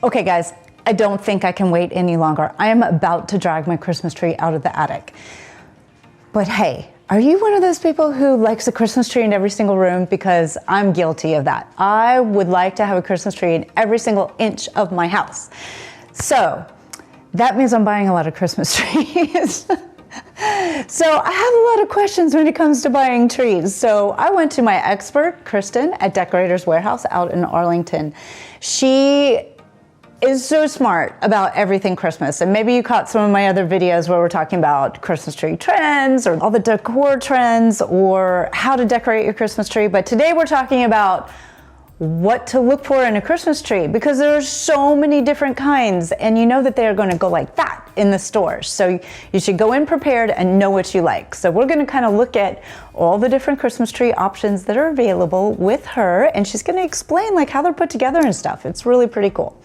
Okay guys, I don't think I can wait any longer. I am about to drag my Christmas tree out of the attic. But hey, are you one of those people who likes a Christmas tree in every single room? Because I'm guilty of that. I would like to have a Christmas tree in every single inch of my house. So that means I'm buying a lot of Christmas trees. So I have a lot of questions when it comes to buying trees. So I went to my expert, Kristin, at Decorators Warehouse out in Arlington. She is so smart about everything Christmas. And maybe you caught some of my other videos where we're talking about Christmas tree trends or all the decor trends or how to decorate your Christmas tree. But today we're talking about what to look for in a Christmas tree, because there are so many different kinds and you know that they're going to go like that in the stores. So you should go in prepared and know what you like. So we're going to kind of look at all the different Christmas tree options that are available with her, and she's going to explain like how they're put together and stuff. It's really pretty cool.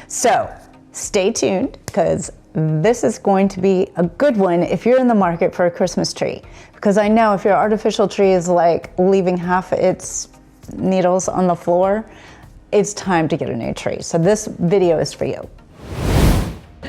So stay tuned, because this is going to be a good one if you're in the market for a Christmas tree, because I know if your artificial tree is like leaving half its needles on the floor, it's time to get a new tree. So this video is for you.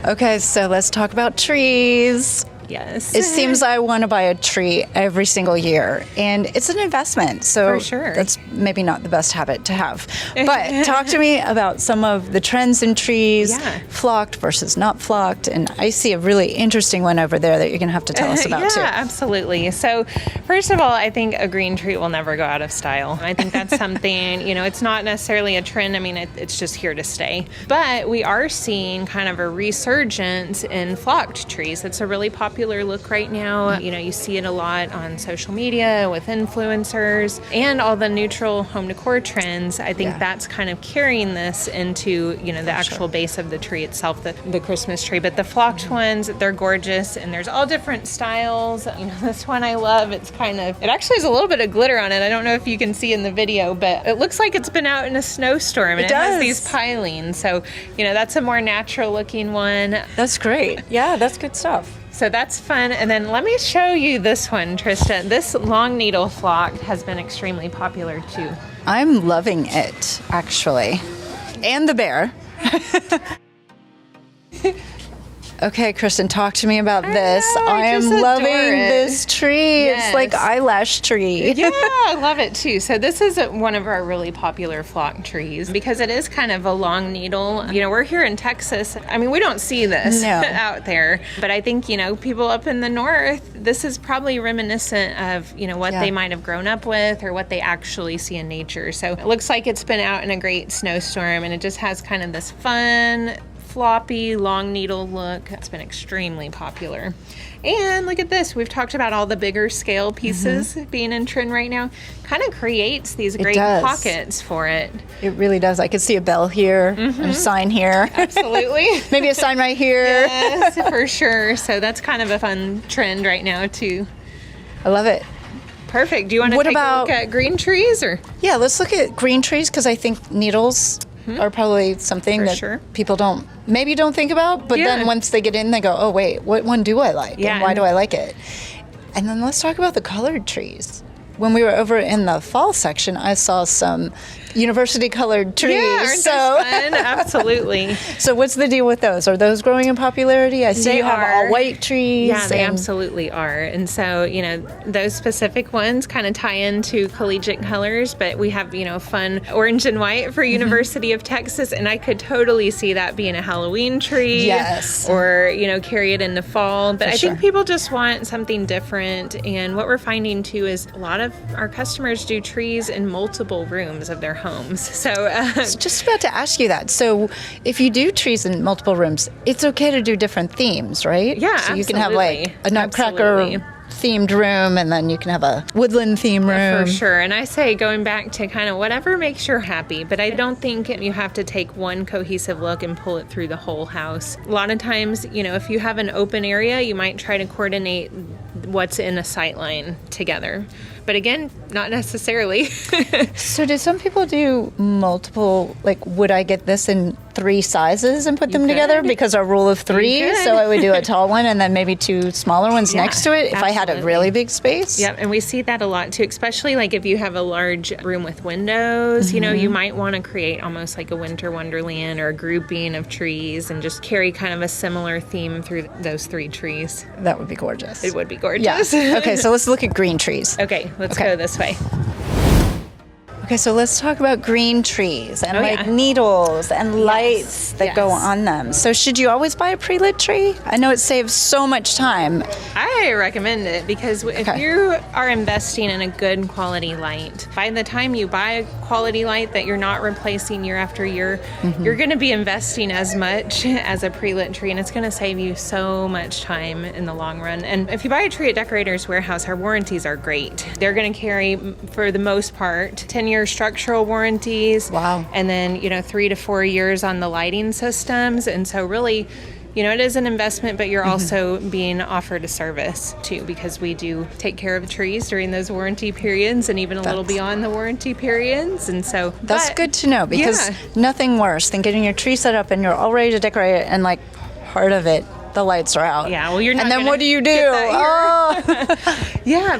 Okay, so let's talk about trees. Yes. It seems I want to buy a tree every single year, and it's an investment. So for sure. That's maybe not the best habit to have. But talk to me about some of the trends in trees, flocked versus not flocked. And I see a really interesting one over there that you're going to have to tell us about too. Yeah, absolutely. So first of all, I think a green tree will never go out of style. I think that's something, it's not necessarily a trend. I mean, it's just here to stay. But we are seeing kind of a resurgence in flocked trees. It's a really popular look right now. You see it a lot on social media with influencers and all the neutral home decor trends. I think that's kind of carrying this into, the actual base of the tree itself, the Christmas tree. But the flocked ones, they're gorgeous, and there's all different styles. This one I love. It actually has a little bit of glitter on it. I don't know if you can see in the video, but it looks like it's been out in a snowstorm, and it has these pilings. So, that's a more natural looking one. That's great. Yeah, that's good stuff. So that's fun. And then let me show you this one, Trista. This long needle flock has been extremely popular too. I'm loving it, actually. And the bear. Okay, Kristin, talk to me about this. I am loving this tree. Yes. It's like eyelash tree. Yeah, I love it too. So this is one of our really popular flock trees because it is kind of a long needle. We're here in Texas. I mean, we don't see this out there, but I think, people up in the north, this is probably reminiscent of, what they might have grown up with or what they actually see in nature. So it looks like it's been out in a great snowstorm, and it just has kind of this fun, floppy, long needle look. It's been extremely popular. And look at this. We've talked about all the bigger scale pieces being in trend right now. Kind of creates these great pockets for it. It really does. I could see a bell here, and a sign here. Absolutely. Maybe a sign right here. Yes, for sure. So that's kind of a fun trend right now too. I love it. Perfect. Do you want to take a look at green trees? Yeah, let's look at green trees, because I think needles are probably something that people don't think about, but then once they get in, they go, oh wait, what one do I like? And why do I like it? And then let's talk about the colored trees. When we were over in the fall section, I saw some university colored trees. Yeah, aren't they fun? Absolutely. So what's the deal with those? Are those growing in popularity? I see you have all white trees. Yeah, they absolutely are. And so, those specific ones kind of tie into collegiate colors, but we have, fun orange and white for University of Texas, and I could totally see that being a Halloween tree. Yes. Or, carry it into fall. But I think people just want something different, and what we're finding too is a lot of our customers do trees in multiple rooms of their homes. So I was just about to ask you that. So if you do trees in multiple rooms, it's okay to do different themes, right? Yeah, so you can have like a nutcracker themed room, and then you can have a woodland theme room. For sure. And I say going back to kind of whatever makes you happy, but I don't think you have to take one cohesive look and pull it through the whole house. A lot of times, if you have an open area, you might try to coordinate what's in a sight line together. But again, not necessarily. So do some people do multiple, like, would I get this in 3 sizes and put them together? Because our rule of 3, so I would do a tall one and then maybe 2 smaller ones next to it if I had a really big space? Yep, and we see that a lot too, especially like if you have a large room with windows, you know, you might want to create almost like a winter wonderland or a grouping of trees and just carry kind of a similar theme through those 3 trees. That would be gorgeous. It would be gorgeous. Yeah. Okay, so let's look at green trees. Okay, let's go this way. Okay, so let's talk about green trees and needles and lights that go on them. So should you always buy a pre-lit tree? I know it saves so much time. I recommend it because if you are investing in a good quality light, by the time you buy a quality light that you're not replacing year after year, you're going to be investing as much as a pre-lit tree, and it's going to save you so much time in the long run. And if you buy a tree at Decorators Warehouse, our warranties are great. They're going to carry, for the most part, 10-year structural warranties. Wow. And then, 3 to 4 years on the lighting systems. And so really, it is an investment, but you're also being offered a service too, because we do take care of trees during those warranty periods and even a little beyond the warranty periods. And so that's good to know, because nothing worse than getting your tree set up and you're all ready to decorate it and like part of it, the lights are out. Yeah, well, you're not. And then what do you do? Yeah,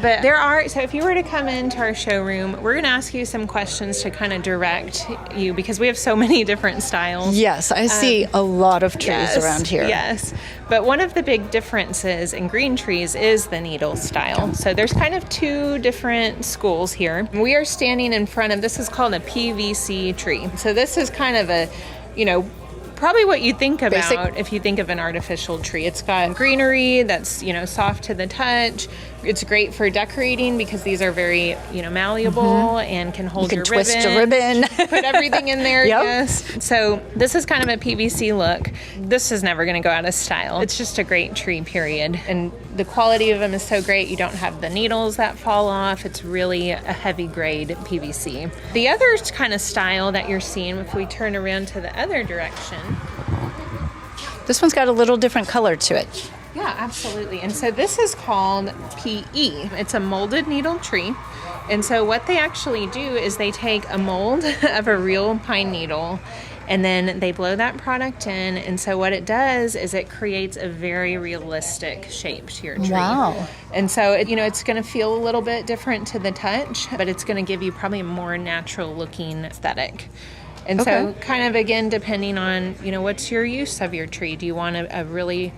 but there are, so if you were to come into our showroom, we're going to ask you some questions to kind of direct you, because we have so many different styles. Yes, I see a lot of trees around here. Yes, but one of the big differences in green trees is the needle style. So there's kind of 2 different schools here. We are standing in front of, this is called a PVC tree. So this is kind of a, probably what you think about if you think of an artificial tree. It's got greenery that's, soft to the touch. It's great for decorating because these are very, malleable and can hold your ribbon. You can twist a ribbon. Put everything in there, yes. So this is kind of a PVC look. This is never going to go out of style. It's just a great tree, period. And the quality of them is so great. You don't have the needles that fall off. It's really a heavy grade PVC. The other kind of style that you're seeing, if we turn around to the other direction. This one's got a little different color to it. Yeah, absolutely. And so this is called PE. It's a molded needle tree. And so what they actually do is they take a mold of a real pine needle and then they blow that product in. And so what it does is it creates a very realistic shape to your tree. Wow. And so, it's going to feel a little bit different to the touch, but it's going to give you probably a more natural looking aesthetic. And so kind of, again, depending on, what's your use of your tree? Do you want a really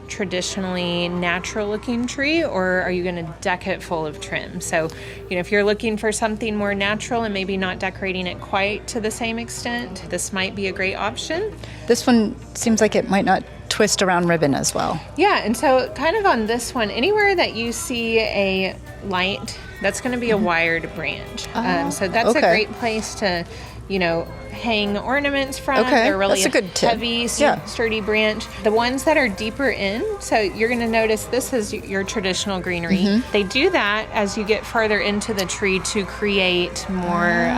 traditionally natural looking tree, or are you going to deck it full of trim? So, if you're looking for something more natural and maybe not decorating it quite to the same extent, this might be a great option. This one seems like it might not twist around ribbon as well. Yeah, and so kind of on this one, anywhere that you see a light, that's going to be a wired branch. So that's a great place to hang ornaments from. They're really that's a good tip. Heavy, sturdy branch. The ones that are deeper in, so you're going to notice this is your traditional greenery. They do that as you get farther into the tree to create more,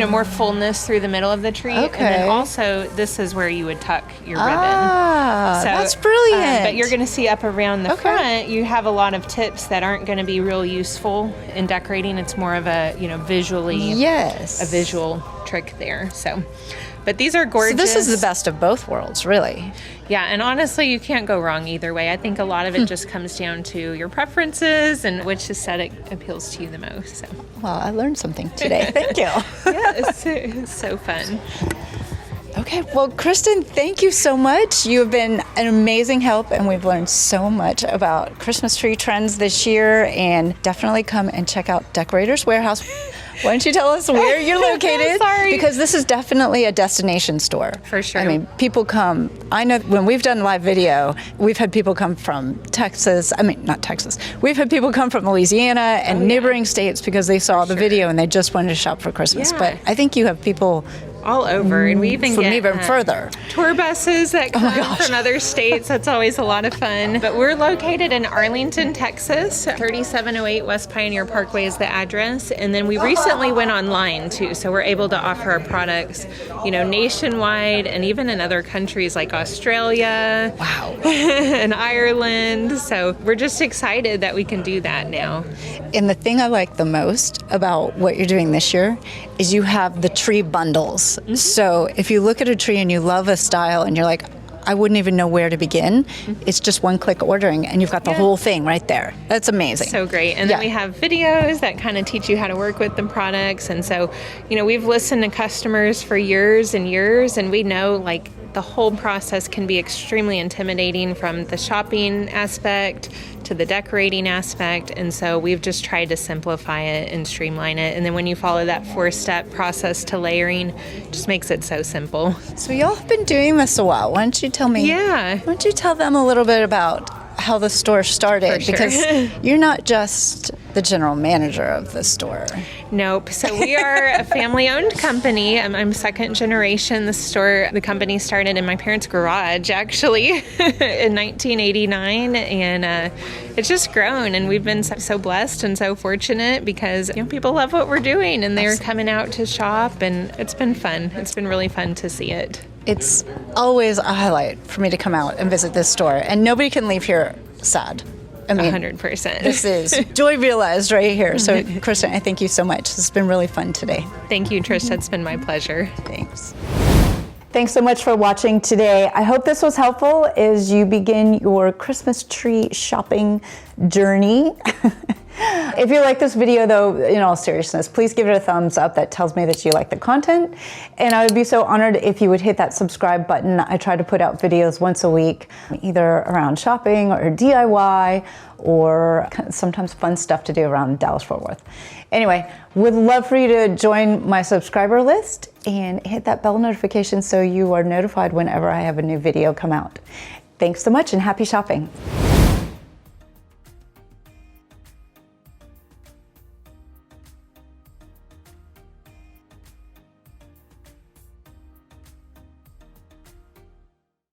more fullness through the middle of the tree. And then also, this is where you would tuck your ribbon. So, that's brilliant. But you're going to see up around the front, you have a lot of tips that aren't going to be real useful in decorating. It's more of a, visually, a visual trick there. So, but these are gorgeous. So this is the best of both worlds, really. Yeah, and honestly, you can't go wrong either way. I think a lot of it just comes down to your preferences and which aesthetic appeals to you the most. So. Well, I learned something today. Thank you. Yeah, it's so fun. Okay, well, Kristin, thank you so much. You have been an amazing help, and we've learned so much about Christmas tree trends this year, and definitely come and check out Decorators Warehouse. Why don't you tell us where you're located? Sorry. Because this is definitely a destination store. For sure. I mean, people come. I know when we've done live video, we've had people come from Texas. I mean, not Texas. We've had people come from Louisiana and neighboring states because they saw the video and they just wanted to shop for Christmas. Yeah. But I think you have people all over. And we even from get even further. tour buses that come from other states. That's always a lot of fun. But we're located in Arlington, Texas. 3708 West Pioneer Parkway is the address. And then we recently went online too. So we're able to offer our products, nationwide and even in other countries like Australia. Wow. And Ireland. So we're just excited that we can do that now. And the thing I like the most about what you're doing this year is you have the tree bundles. Mm-hmm. So if you look at a tree and you love a style and you're like, I wouldn't even know where to begin, it's just one click ordering and you've got the whole thing right there. That's amazing. So great. And then we have videos that kind of teach you how to work with the products. And so, we've listened to customers for years and years, and we know the whole process can be extremely intimidating, from the shopping aspect to the decorating aspect. And so we've just tried to simplify it and streamline it. And then when you follow that 4-step process to layering, it just makes it so simple. So y'all have been doing this a while. Why don't you tell me? Yeah. Why don't you tell them a little bit about how the store started? For sure. Because you're not just the general manager of the store. Nope. So we are a family-owned company. I'm second generation. The company started in my parents' garage, actually, in 1989, and it's just grown. And we've been so blessed and so fortunate because people love what we're doing, and they're coming out to shop, and it's been fun. It's been really fun to see it. It's always a highlight for me to come out and visit this store, and nobody can leave here sad. 100%. This is joy realized right here. So, Kristin, I thank you so much. This has been really fun today. Thank you, Trista. It's been my pleasure. Thanks. Thanks so much for watching today. I hope this was helpful as you begin your Christmas tree shopping journey. If you like this video, though, in all seriousness, please give it a thumbs up. That tells me that you like the content. And I would be so honored if you would hit that subscribe button. I try to put out videos once a week, either around shopping or DIY, or sometimes fun stuff to do around Dallas-Fort Worth. Anyway, would love for you to join my subscriber list and hit that bell notification so you are notified whenever I have a new video come out. Thanks so much and happy shopping.